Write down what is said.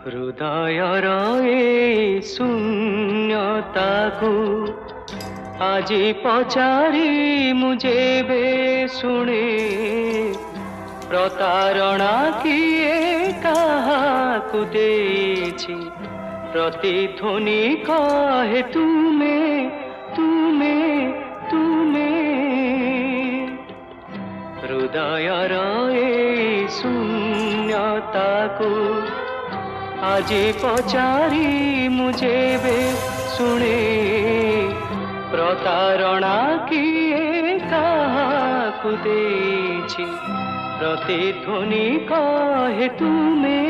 ହୃଦୟର ଏ ଶୂନ୍ୟତାକୁ ଆଜି ପଚାରି ମୁଁ ଯେବେ ଶୁଣେ, ପ୍ରତାରଣା କିଏ କାହାକୁ ଦେଇଛି, ପ୍ରତିଧ୍ୱନି କହେ ତୁମେ ତୁମେ ତୁମେ। ହୃଦୟର ଏ ଶୂନ୍ୟତାକୁ ଆଜି ପଚାରି ମୁଁ ଯେବେ ଶୁଣେ, ପ୍ରତାରଣା କିଏ କାହାକୁ ଦେଇଛି, ପ୍ରତିଧ୍ୱନି କହେ ତୁମେ